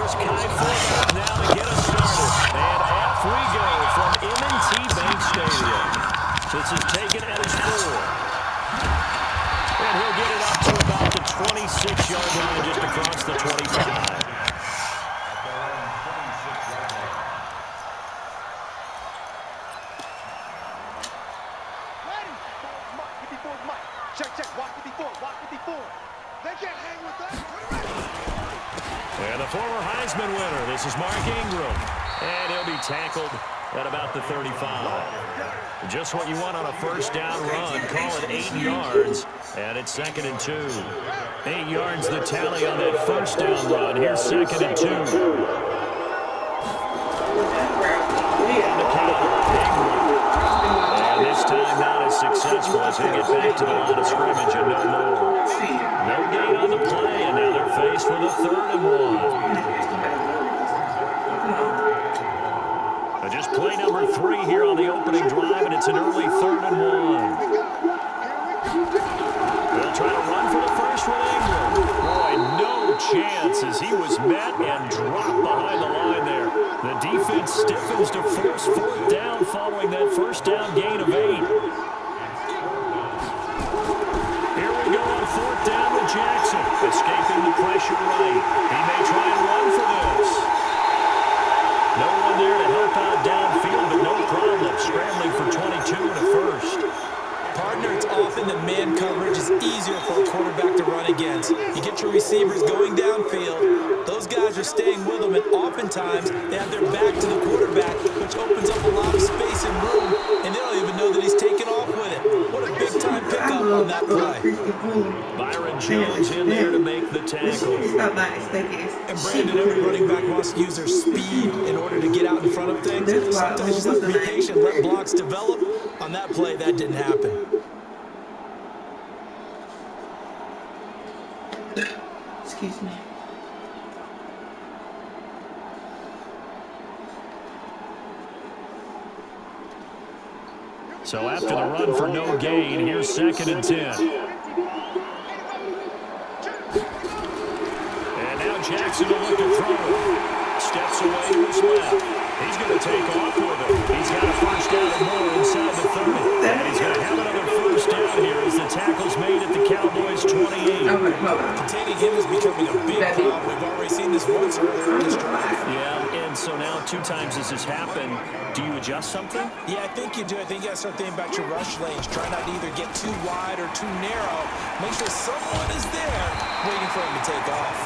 Here's Kai Forbath now to get us started. And off we go from M&T Bank Stadium. This is taken at his 4. And he'll get it up to about the 26-yard line, just across the 25. And the former Heisman winner, this is Mark Ingram. And he'll be tackled at about the 35. Just what you want on a first down run. Call it 8 yards. And it's 2nd and 2. 8 yards the tally on that first down run. Here's 2nd and 2. And this time not as successful as they get back to the line of scrimmage and no more. No gain on the play, and now they're faced with a 3rd and 1. Just play number 3 here on the opening drive, and it's an early 3rd and 1. They'll try to run for the first with Ingram. Boy, no chance as he was met and dropped behind the line there. The defense stiffens to force 4th down following that first down gain of 8. Here we go on 4th down with Jackson. Escaping the pressure right. He may try and run for this. No one there to help out downfield, but no problem. Scrambling for 22 and a first. Partner, it's often that man coverage is easier for a quarterback to run against. You get your receivers going downfield. Those guys are staying with them, and oftentimes they have their back to the quarterback, which opens up a lot of space and room, and they don't even know that he's taken off with it. What a big-time pickup on that play. Byron Jones in there to make the tackle. And Brandon, every running back wants to use their speed in order to get out in front of things. Sometimes you just have to be patient, let blocks develop. On that play, that didn't happen. Excuse me. So after the run for no gain, here's 2nd and 10. And now Jackson will look to throw. Steps away to his left. He's going to take off with it. He's got a first down and more inside the 30. And he's going to have another first down here as the tackle's made at the Cowboys' 28. Containing him is becoming a big problem. We've already seen this once earlier in this drive. Yeah, and so now 2 times this has happened. Do you adjust something? Yeah, I think you do. I think you got to start thinking about your rush lanes. Try not to either get too wide or too narrow. Make sure someone is there waiting for him to take off.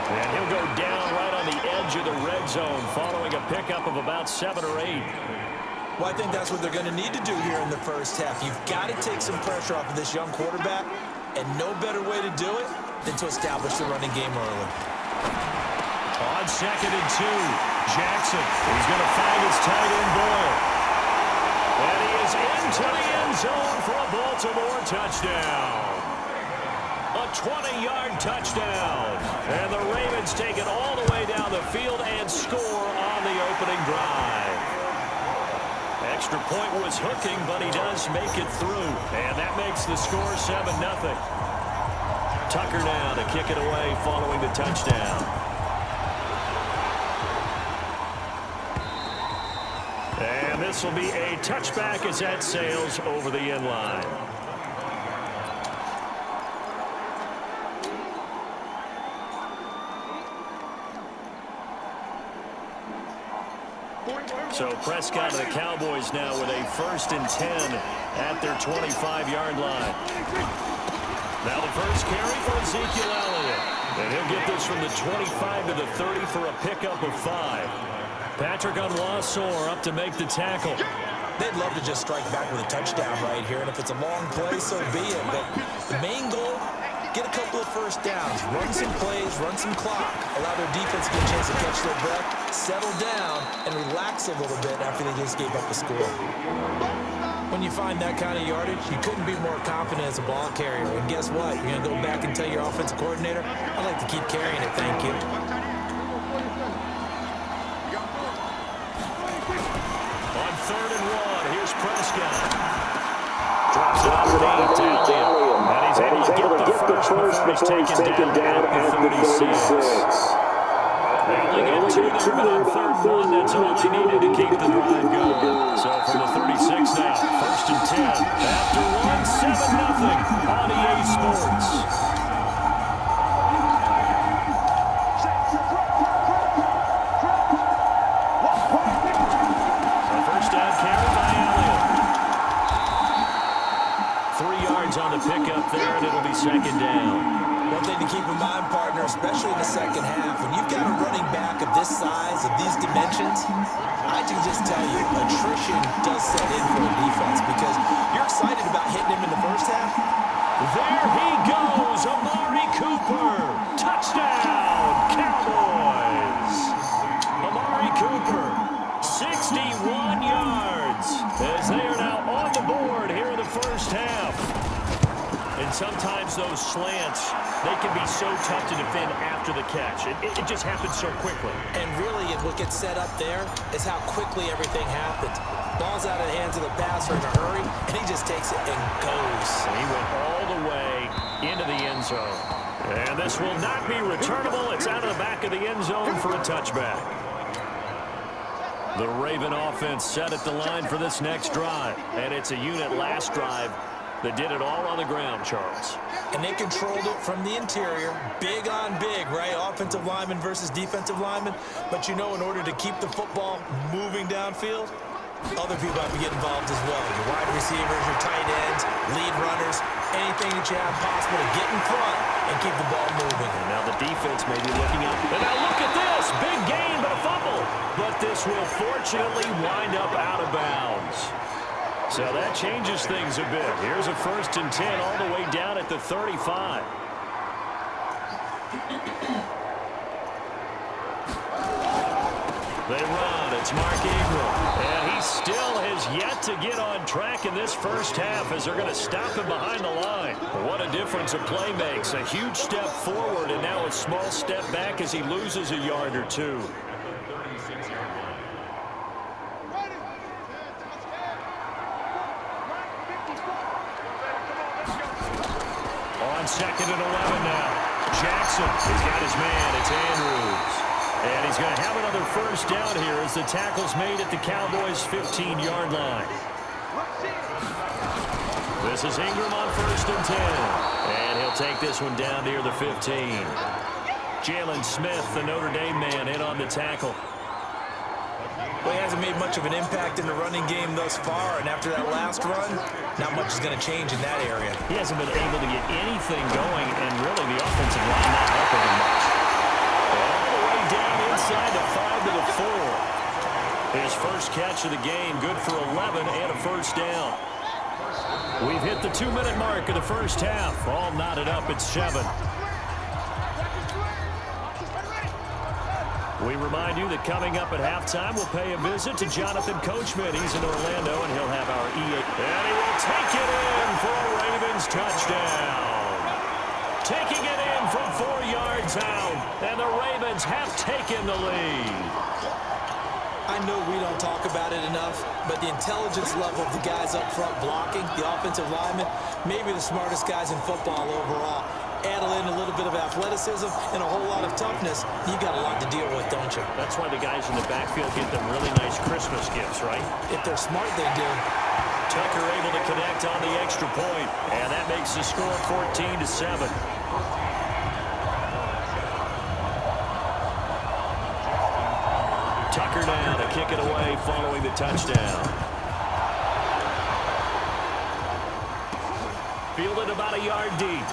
And he'll go down right on the edge of the red zone following a pickup of about 7 or 8. Well, I think that's what they're going to need to do here in the first half. You've got to take some pressure off of this young quarterback, and no better way to do it than to establish the running game early. On 2nd and 2, Jackson. He's going to find his tight end Boyle. And he is into the end zone for a Baltimore touchdown. A 20-yard touchdown. And the Ravens take it all the way down the field and score on the opening drive. Extra point was hooking, but he does make it through. And that makes the score 7-0. Tucker now to kick it away following the touchdown. And this will be a touchback as that sails over the end line. So Prescott and the Cowboys now with a 1st and 10 at their 25-yard line. Now the first carry for Ezekiel Elliott. And he'll get this from the 25 to the 30 for a pickup of 5. Patrick Onwuasor up to make the tackle. They'd love to just strike back with a touchdown right here, and if it's a long play, so be it. But the main goal, get a couple of first downs, run some plays, run some clock, allow their defense to get a chance to catch their breath, settle down, and relax a little bit after they just gave up a score. When you find that kind of yardage, you couldn't be more confident as a ball carrier. And guess what? You're going to go back and tell your offensive coordinator, I'd like to keep carrying it, thank you. On 3rd and 1, here's Prescott. Drops it off to Elliott. And he's able to get the first before he's taken down at the 36. They'll get two there, but on 3rd and 1, that's all they needed to keep the drive going. So from the 36 now, 1st and 10. After one, 7-0 on EA Sports. A first down carry by Elliott. 3 yards on the pickup there, and it'll be 2nd down. One thing to keep in mind, partner, especially in the second half, when you've got a running back of this size, of these dimensions, I can just tell you, attrition does set in for a defense because you're excited about hitting him in the first half. There he goes, Amari Cooper. Touchdown, Cowboys. Amari Cooper, 61 yards, as they are now on the board here in the first half. And sometimes those slants, they can be so tough to defend after the catch. It just happens so quickly. And really, what gets set up there is how quickly everything happens. Ball's out of the hands of the passer in a hurry, and he just takes it and goes. And he went all the way into the end zone. And this will not be returnable. It's out of the back of the end zone for a touchback. The Raven offense set at the line for this next drive. And it's a unit last drive that did it all on the ground, Charles. And they controlled it from the interior. Big on big, right? Offensive lineman versus defensive lineman. But you know, in order to keep the football moving downfield, other people have to get involved as well. Your wide receivers, your tight ends, lead runners, anything that you have possible to get in front and keep the ball moving. And now the defense may be looking up. And now look at this. Big gain, but a fumble. But this will fortunately wind up out of bounds. So that changes things a bit. Here's a 1st and 10 all the way down at the 35. They run. It's Mark Ingram. And he still has yet to get on track in this first half as they're going to stop him behind the line. What a difference a play makes. A huge step forward and now a small step back as he loses a yard or two. On 2nd and 11 now. Jackson has got his man. It's Andrews. And he's going to have another first down here as the tackle's made at the Cowboys' 15-yard line. This is Ingram on 1st and 10. And he'll take this one down near the 15. Jalen Smith, the Notre Dame man, in on the tackle. Well, he hasn't made much of an impact in the running game thus far, and after that last run, not much is going to change in that area. He hasn't been able to get anything going, and really the offensive line not helping him much. All the way down inside the 5 to the 4. His first catch of the game, good for 11 and a first down. We've hit the 2-minute mark of the first half. All knotted up at 7. We remind you that coming up at halftime, we'll pay a visit to Jonathan Coachman. He's in Orlando, and he'll have our EA. And he will take it in for a Ravens touchdown. Taking it in from 4 yards out, and the Ravens have taken the lead. I know we don't talk about it enough, but the intelligence level of the guys up front blocking, the offensive linemen, maybe the smartest guys in football overall. Add in a little bit of athleticism and a whole lot of toughness, you got a lot to deal with, don't you? That's why the guys in the backfield get them really nice Christmas gifts, right? If they're smart, they do. Tucker able to connect on the extra point, and that makes the score 14-7. Tucker now to kick it away following the touchdown. Fielded about a yard deep.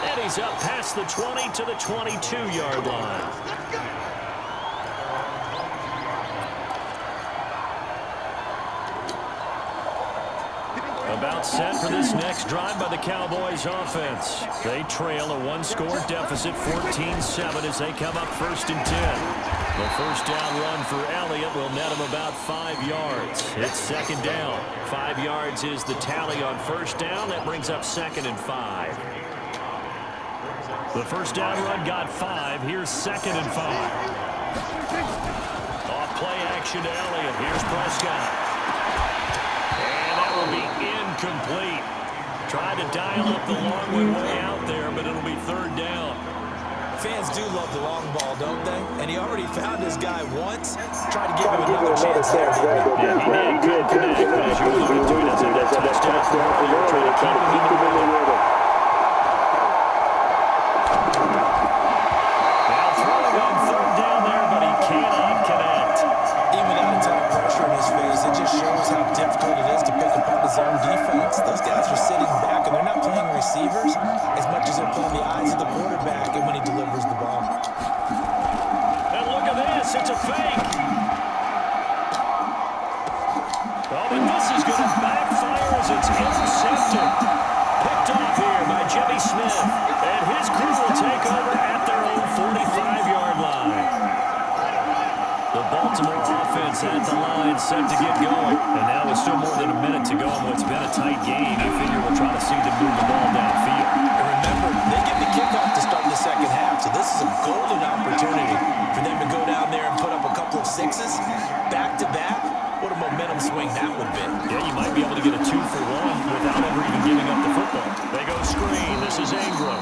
And he's up past the 20 to the 22-yard line. About set for this next drive by the Cowboys offense. They trail a 1-score deficit, 14-7, as they come up 1st and 10. The first down run for Elliott will net him about 5 yards. It's 2nd down. 5 yards is the tally on first down. That brings up 2nd and 5. The first down run got 5. Here's 2nd and 5. Off play action to Elliott. Here's Prescott. And that will be incomplete. Tried to dial up the long way out there, but it'll be 3rd down. fans do love the long ball, don't they? And he already found his guy once. Tried to give him another chance there, didn't he? Yeah, he did. Couldn't connect, but as you alluded to, he doesn't get a touchdown from earlier, trying to keep him in the rhythm. Now throwing on third down there, but he cannot connect. Even without a ton of pressure in his face, it just shows how difficult it is to pick apart his own defense. Those guys are sitting back, and they're not playing receivers as much as they're playing the eyes of the quarterback and when he delivers the ball. And look at this. It's a fake. Oh, but this is going to backfire as it's intercepted. Picked off here by Jimmy Smith. And his crew will take over at their own 45-yard line. The Baltimore offense at the line set to get going. And now with still more than a minute to go in what's been a tight game, you figure we'll try to see them move the ball downfield. And remember, they get the kickoff to start the second half, so this is a golden opportunity for them to go down there and put up a couple of sixes back-to-back. What a momentum swing that would be. Yeah, you might be able to get a 2-for-1 without ever even giving up the football. They go screen. This is Ingram.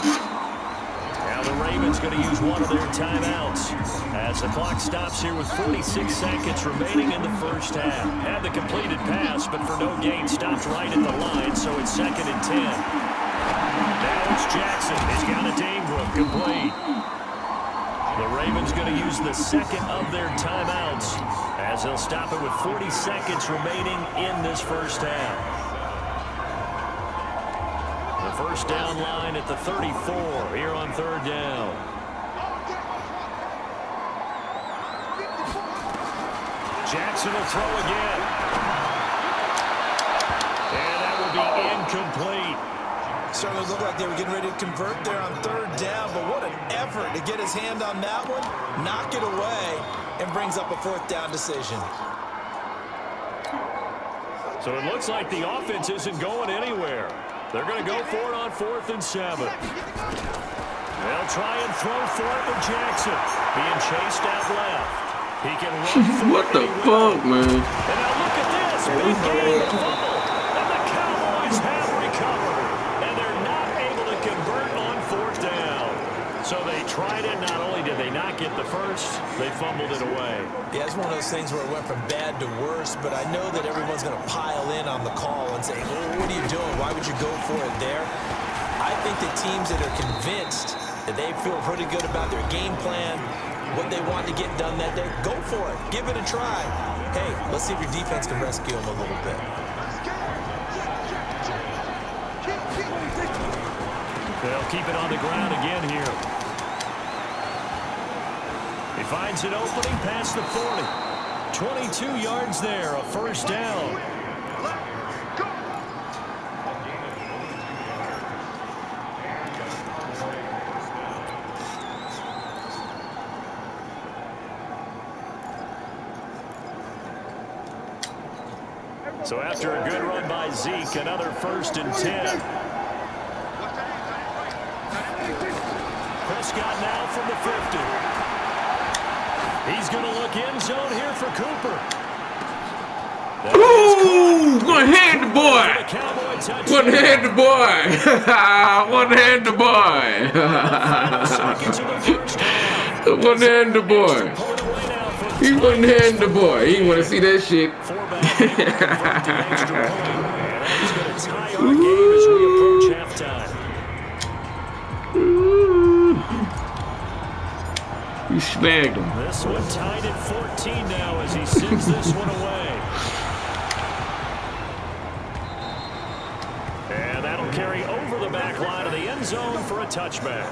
Now the Ravens going to use one of their timeouts as the clock stops here with 46 seconds remaining in the first half. Had the completed pass, but for no gain, stopped right at the line, so it's 2nd and 10. Now it's Jackson. He's got it to Ingram. Complete. The Ravens going to use the second of their timeouts as they'll stop it with 40 seconds remaining in this first half. The first down line at the 34 here on third down. Jackson will throw again. And that will be incomplete. Certainly looked like they were getting ready to convert there on third down, but what an effort to get his hand on that one, knock it away, and brings up a fourth down decision. So it looks like the offense isn't going anywhere. They're going to go for it on 4th and 7. They'll try and throw for it with Jackson. Being chased out left. He can run for what the fuck, man? And now look at this. Big game, the fumble. And the Cowboys have recovered. And they're not able to convert on 4th down. So they tried it. Not only did they not get the first, they fumbled it away. Yeah, it's one of those things where it went from bad to worse, but I know that everyone's going to pile in on the call and say, well, what are you doing? Why would you go for it there? I think the teams that are convinced that they feel pretty good about their game plan, what they want to get done that day, go for it. Give it a try. Hey, let's see if your defense can rescue them a little bit. They'll keep it on the ground again here. He finds an opening past the 40. 22 yards there, a first down. So after a good run by Zeke, another 1st and 10. Prescott now from the 50. He's going to look end zone here for Cooper. Ooh, one-handed boy. One-handed boy. One-handed boy. One-handed boy. He one-handed boy. He want to see that shit. He snagged him. This one tied at 14 now as he sends this one away. And that'll carry over the back line of the end zone for a touchback.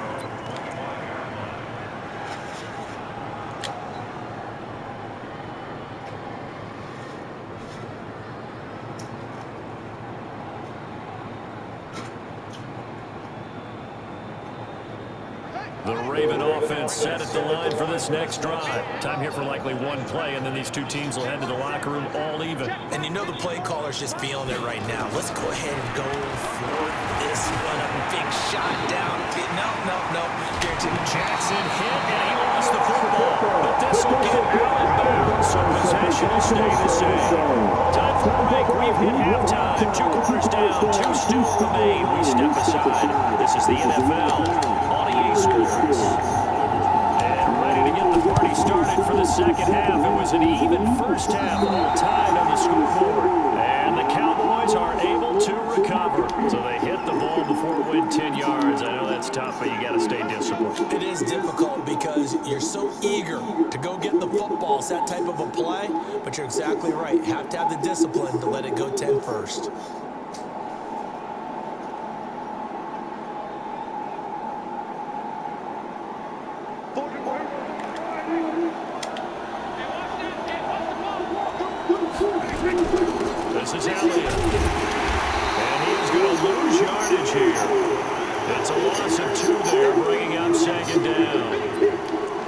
The Raven offense set at the line for this next drive. Time here for likely one play, and then these two teams will head to the locker room all even. And you know the play caller's just feeling it right now. Let's go ahead and go for this one. A big shot down. No. Guaranteed. Jackson hit, and he lost the football. But this will get out of bounds, so possession will stay the same. Time for a break. We've hit halftime. 2 quarters down. 2 still remain. We step aside. This is the NFL on EA Sports. second half. It was an even first half, all tied on the scoreboard. And the Cowboys are able to recover. So they hit the ball before it went 10 yards. I know that's tough, but you got to stay disciplined. It is difficult because you're so eager to go get the football. It's that type of a play, but you're exactly right. You have to have the discipline to let it go 10 first. This is Elliott. And he's going to lose yardage here. It's a loss of 2 there, bringing up second down.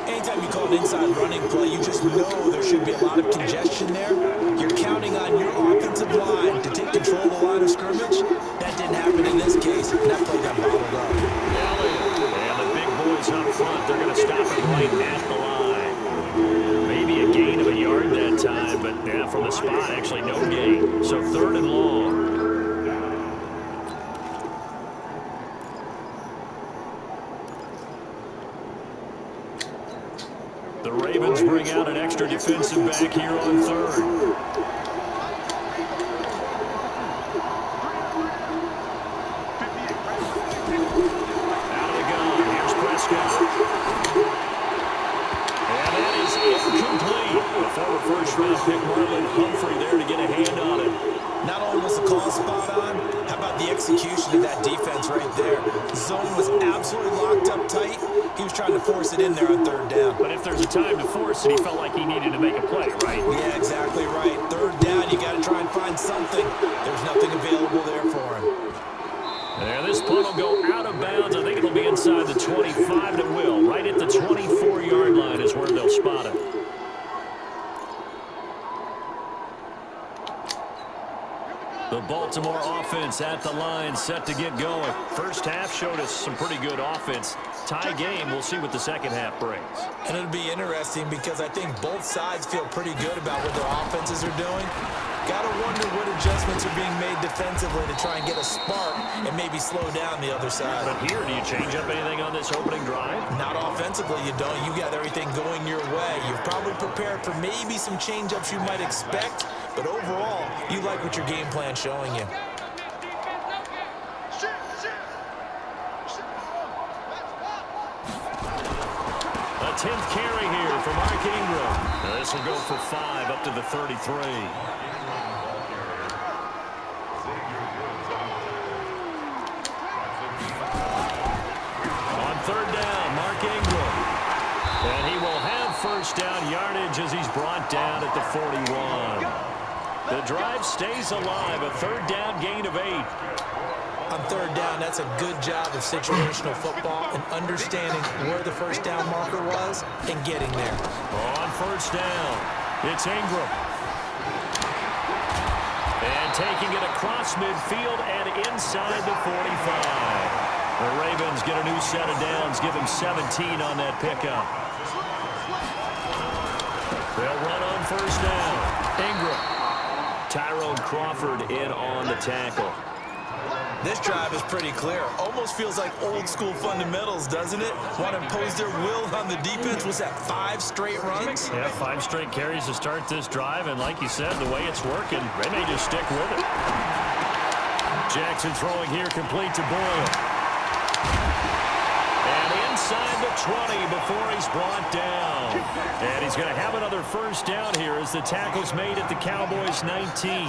Anytime you call an inside running play, you just know there should be a lot of congestion there. You're counting on your offensive line to take control of the line of scrimmage. That didn't happen in this case. That play got bottled up. And the big boys up front, they're going to stop it right at the line. Maybe a gain of a yard that time, but yeah, from the spot, actually no gain. So 3rd and long. The Ravens bring out an extra defensive back here on 3rd. Out of the gun. Here's Prescott. And that is incomplete. The former first-round pick Marlon Humphrey there to get a hand on it. Not only was the call spot on, how about the execution of that defense right there? The zone was absolutely locked up tight. He was trying to force it in there on 3rd down. But if there's a time to force it, he felt like he needed to make a play, right? Yeah, exactly right. 3rd down, you got to try and find something. There's nothing available there for him. And this punt will go out of bounds. I think it'll be inside the 25, and it will. Right at the 24-yard line is where they'll spot it. The Baltimore offense at the line, set to get going. First half showed us some pretty good offense. Tie game, we'll see what the second half brings. And it'll be interesting because I think both sides feel pretty good about what their offenses are doing. Got to wonder what adjustments are being made defensively to try and get a spark and maybe slow down the other side. But here, do you change up anything on this opening drive? Not offensively, you don't. You got everything going your way. You've probably prepared for maybe some change-ups you might expect, but overall, you like what your game plan's showing you. A 10th carry here for Mark Ingram. Now this will go for 5 up to the 33. On 3rd down, Mark Ingram. And he will have first down yardage as he's brought down at the 41. The drive stays alive, a 3rd down gain of 8. On 3rd down, that's a good job of situational football and understanding where the first down marker was and getting there. On 1st down, it's Ingram. And taking it across midfield and inside the 45. The Ravens get a new set of downs, give them 17 on that pickup. They'll run on 1st down. Ingram. Tyrone Crawford in on the tackle. This drive is pretty clear. Almost feels like old school fundamentals, doesn't it? Want to impose their will on the defense. Was that 5 straight runs? Yeah, 5 straight carries to start this drive, and like you said, the way it's working, they may just stick with it. Jackson throwing here, complete to Boyle. And inside the 20 before he's brought down. And he's going to have another first down here as the tackle's made at the Cowboys' 19.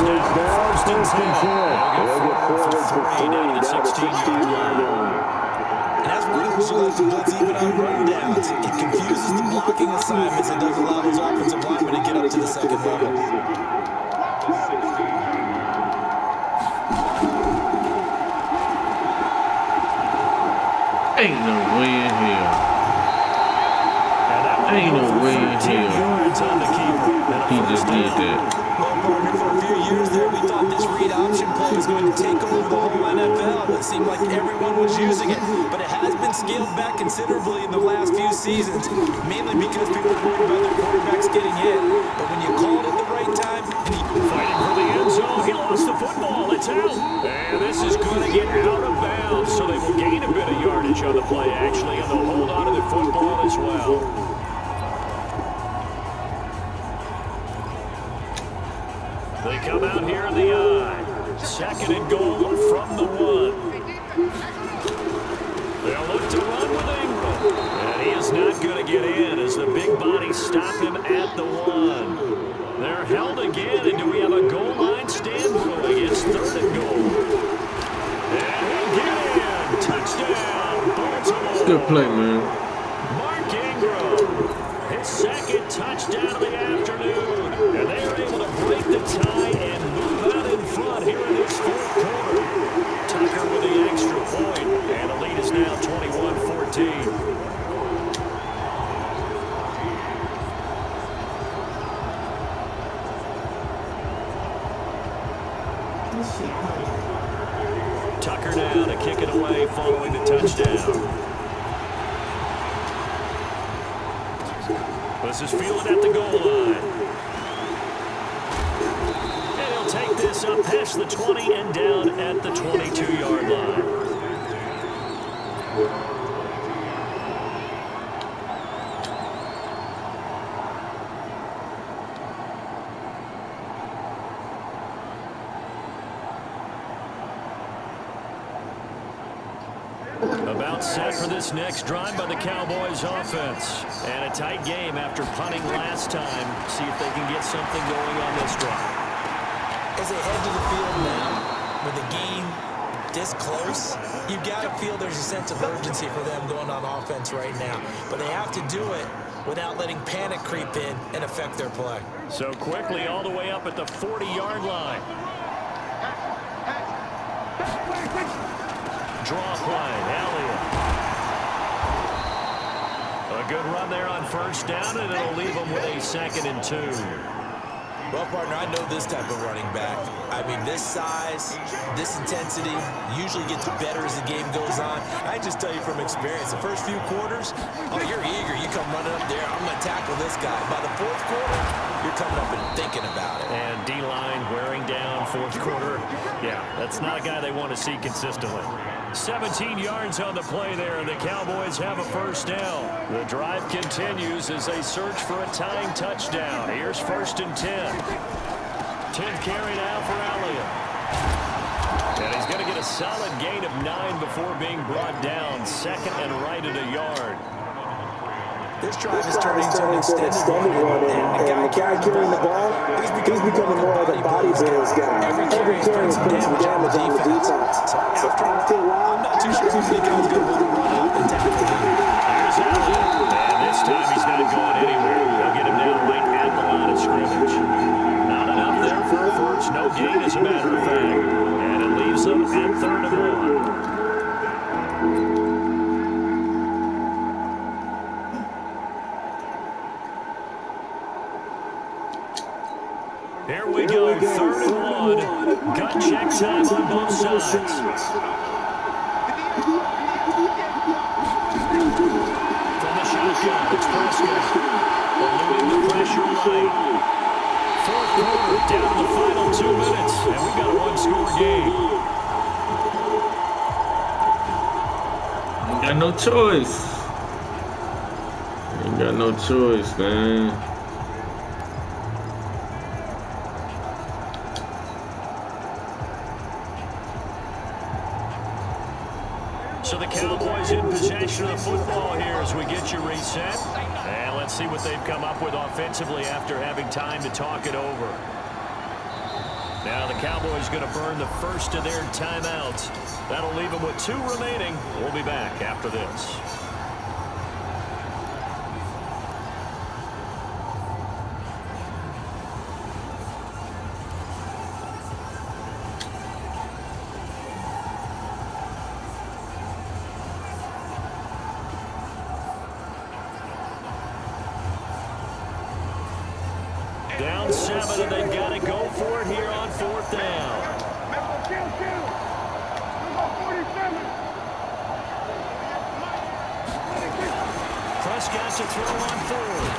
Down, 1st and 10. They'll go for 3 down to the 16-yard line. And that's one of those you like to blitz even on run downs. It confuses the blocking assignments and doesn't allow those offensive linemen to get up to the 2nd level. Ain't no way in hell. Ain't no way in hell. He just did that. Well, partner, for a few years there, we thought this read option play was going to take over the whole NFL. It seemed like everyone was using it, but it has been scaled back considerably in the last few seasons, mainly because people are worried about their quarterbacks getting hit. But when you call it at the right time, fighting for the end zone, he lost the football. It's out. And this is going to get out of bounds, so they will good bit of yardage on the play, actually, and they'll hold on to the football as well. They come out here in the eye. 2nd and goal from the 1. They'll look to run with Ingram. And he is not going to get in as the big bodies stop him at the 1. They're held again, and do we have a goal line stand going? It's 3rd and goal. And he'll get in. Touchdown, Baltimore. It's a good play, man. Mark Ingram, his 2nd touchdown of the afternoon. And they are able to break the tie and move out in front here in this 4th quarter. Tucker with the extra point, and the lead is now 21-14. Tucker now to kick it away following the touchdown. This is fielded at the goal line. And he'll take this up past the 20 and down at the 22-yard line. About set for this next drive by the Cowboys offense. And a tight game after punting last time. See if they can get something going on this drive. As they head to the field now, with the game this close, you've got to feel there's a sense of urgency for them going on offense right now. But they have to do it without letting panic creep in and affect their play. So quickly all the way up at the 40-yard line. Draw play, Elliott. A good run there on 1st down, and it'll leave them with a 2nd and 2. Well, partner, I know this type of running back. I mean, this size, this intensity usually gets better as the game goes on. I just tell you from experience, the first few quarters, oh, you're eager. You come running up there, I'm going to tackle this guy. By the 4th quarter, you're coming up and thinking about it. And D-line wearing down 4th quarter. Yeah, that's not a guy they want to see consistently. 17 yards on the play there, and the Cowboys have a 1st down. The drive continues as they search for a tying touchdown. Here's 1st and 10. 10th carry now for Elliott. And he's going to get a solid gain of 9 before being brought down. 2nd and right at a yard. This drive is turning into an extended one, and the guy carrying the ball, he's becoming more of a body builds guy. Every carry is putting some damage on the defense. So after a while, I'm not too sure if the guy's going to want to run out and tackle him. Here's Elliott, and this time he's not going anywhere. They'll get him down right at the line of scrimmage. Not enough there for a first. No gain, as a matter of fact. And it leaves them at 3rd and 1. Here we go, 3rd and 1. Gut check time on both sides. From the shotgun, it's Prescott. Eluding the pressure late. 4th quarter, down to the final 2 minutes, and we got a 1-score game. Ain't got no choice. Ain't got no choice, man. So the Cowboys in possession of the football here as we get you reset. And let's see what they've come up with offensively after having time to talk it over. Now the Cowboys going to burn the first of their timeouts. That'll leave them with 2 remaining. We'll be back after this. Down 7, and they've got to go for it here on 4th down. Prescott to throw on 4th.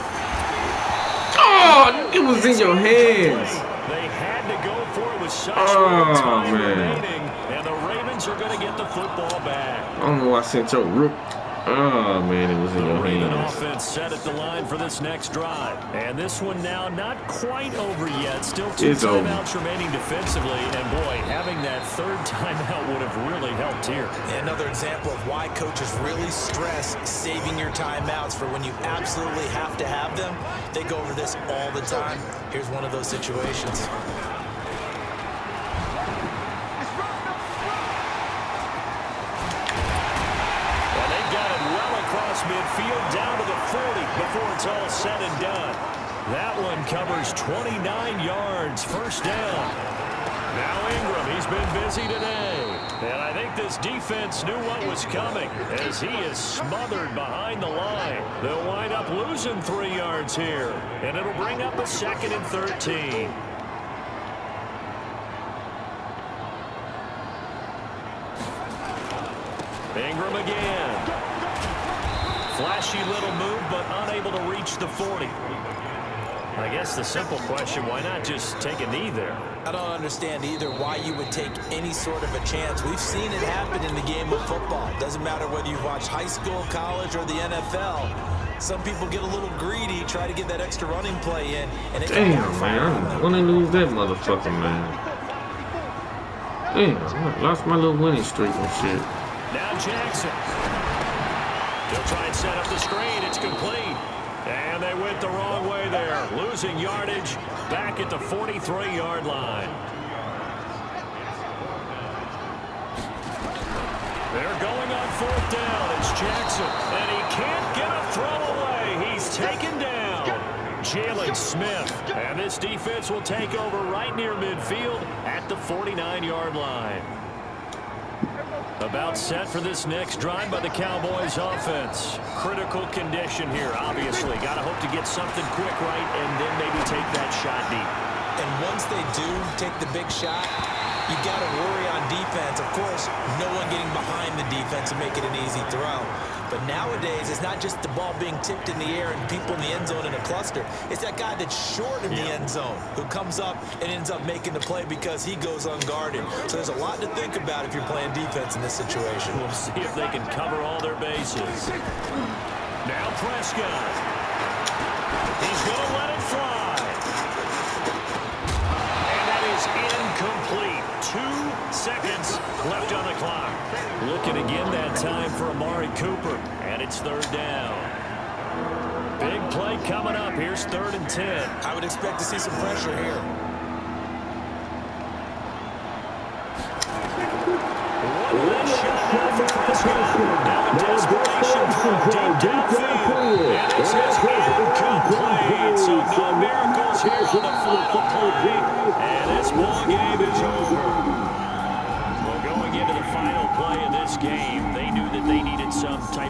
Oh, it was in your hands. They had to go for it with such little time remaining. And the Ravens are going to get the football back. I don't know why I sent your rook. Oh, man, it was in your Raven hands. offense set at the line for this next drive. And this one now not quite over yet. Still two timeouts remaining defensively. And, boy, having that third timeout would have really helped here. Another example of why coaches really stress saving your timeouts for when you absolutely have to have them. They go over this all the time. Here's one of those situations. Midfield down to the 40 before it's all said and done. That one covers 29 yards, first down. Now Ingram, he's been busy today. And I think this defense knew what was coming as he is smothered behind the line. They'll wind up losing 3 yards here. And it'll bring up a 2nd and 13. Ingram again. Flashy little move, but unable to reach the 40. I guess the simple question, why not just take a knee there? I don't understand either why you would take any sort of a chance. We've seen it happen in the game of football. Doesn't matter whether you've watched high school, college, or the NFL. Some people get a little greedy, try to get that extra running play in. And damn, man, I want to lose that motherfucker, man. Damn, I lost my little winning streak and shit. Now Jackson. They'll try and set up the screen. It's complete. And they went the wrong way there. Losing yardage back at the 43-yard line. They're going on 4th down. It's Jackson. And he can't get a throw away. He's taken down. Jalen Smith. And this defense will take over right near midfield at the 49-yard line. About set for this next drive by the Cowboys offense. Critical condition here, obviously. Got to hope to get something quick right and then maybe take that shot deep. And once they do take the big shot, you got to worry on defense. Of course, no one getting behind the defense and make it an easy throw. But nowadays, it's not just the ball being tipped in the air and people in the end zone in a cluster. It's that guy that's short in the end zone who comes up and ends up making the play because he goes unguarded. So there's a lot to think about if you're playing defense in this situation. We'll see if they can cover all their bases. Now Prescott. He's going to let it fly. And that is incomplete. 2 seconds left on the clock. Looking again that time for Amari Cooper. And it's 3rd down. Big play coming up. Here's 3rd and 10. I would expect to see some pressure here. One last shot now for Prescott. Now in desperation throw deep downfield. And this is incomplete. So no miracles here on the final play. And this ball game is over. Well, going into the final play of this game, they knew that they needed some type